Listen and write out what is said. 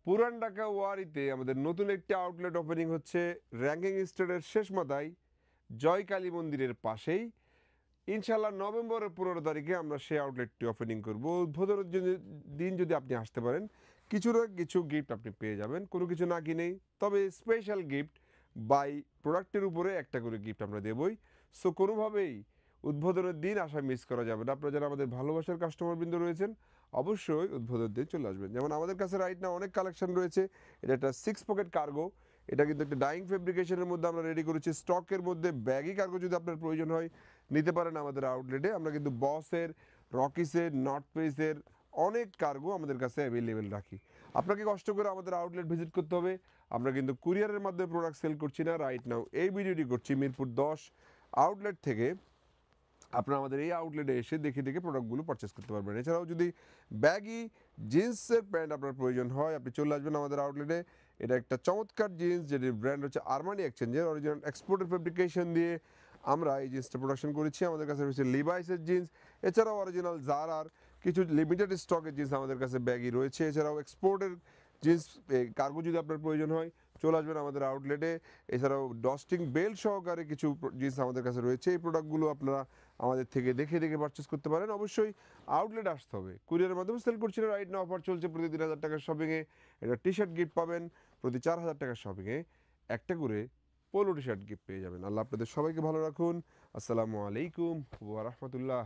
পুরান ঢাকা ওয়ারিতে আমাদের নতুন একটি আউটলেট ওপেনিং হচ্ছে র্যাঙ্কিং স্টেটের শেষ মাথায় জয় কালী মন্দিরের পাশেই। ইনশাল্লাহ নভেম্বরের 15 তারিখে আমরা সেই আউটলেটটি ওপেনিং করব। উদ্বোধনের দিন যদি আপনি আসতে পারেন, কিছু না কিছু গিফট আপনি পেয়ে যাবেন, কোনো কিছু না কিনেই, তবে স্পেশাল গিফট বাই প্রোডাক্টের উপরে একটা করে গিফট আমরা দেবই। সো কোনোভাবেই উদ্বোধনের দিন আসা মিস করা যাবে না। আপনারা যারা আমাদের ভালোবাসার কাস্টমারবৃন্দ রয়েছেন, অবশ্যই উদ্বোধনের দিন চলে আসবেন। যেমন আমাদের কাছে রাইট না অনেক কালেকশন রয়েছে। এটা একটা 6 পকেট কার্গো, এটা কিন্তু একটা ডাইং ফেব্রিকেশনের মধ্যে আমরা রেডি করেছি। স্টকের মধ্যে ব্যাগি কার্গো যদি আপনার প্রয়োজন হয় নিতে পারেন আমাদের আউটলেটে। আমরা কিন্তু বসের, রকিসের, নর্থ ফেসের অনেক কার্গো আমাদের কাছে অ্যাভেলেবেল রাখি। আপনাকে কষ্ট করে আমাদের আউটলেট ভিজিট করতে হবে। আমরা কিন্তু কুরিয়ারের মাধ্যমে প্রোডাক্ট সেল করছি না। রাইট নাও এই ভিডিওটি করছি মিরপুর 10 আউটলেট থেকে। আপনারা আমাদের এই আউটলেটে এসে দেখে দেখে প্রোডাক্টগুলো পারচেস করতে পারবেন। এছাড়াও যদি ব্যাগি জিন্সের প্যান্ট আপনার প্রয়োজন হয়, আপনি চলে আসবেন আমাদের আউটলেটে। এটা একটা চমৎকার জিন্স, যেটির ব্র্যান্ড হচ্ছে আরমানি এক্সচেঞ্জের অরিজিনাল এক্সপোর্টের ফেব্রিকেশন দিয়ে আমরা এই জিন্সটা প্রোডাকশন করেছি। আমাদের কাছে রয়েছে লিভাইসের জিন্স, এছাড়াও অরিজিনাল জারার কিছু লিমিটেড স্টকের জিন্স আমাদের কাছে ব্যাগি রয়েছে। এছাড়াও এক্সপোর্টের জিন্স কার্গো যদি আপনার প্রয়োজন হয় চলে আসবেন আমাদের আউটলেটে। এছাড়াও ডস্টিং বেল্ট সহকারে কিছু জিন্স আমাদের কাছে রয়েছে। এই প্রোডাক্টগুলো আপনারা আমাদের থেকে দেখে দেখে পারচেস করতে পারেন। অবশ্যই আউটলেট আসতে হবে। কুরিয়ারের মাধ্যমে সেল করছি না। রাইট না অফার চলছে, প্রতি 3,000 টাকার শপিংয়ে একটা টি শার্ট গিফট পাবেন, প্রতি 4,000 টাকার শপিংয়ে একটা করে পোলো টি শার্ট গিফট পেয়ে যাবেন। আল্লাহ আপনাদের সবাইকে ভালো রাখুন। আসসালামু আলাইকুম ওয়া রাহমাতুল্লাহ।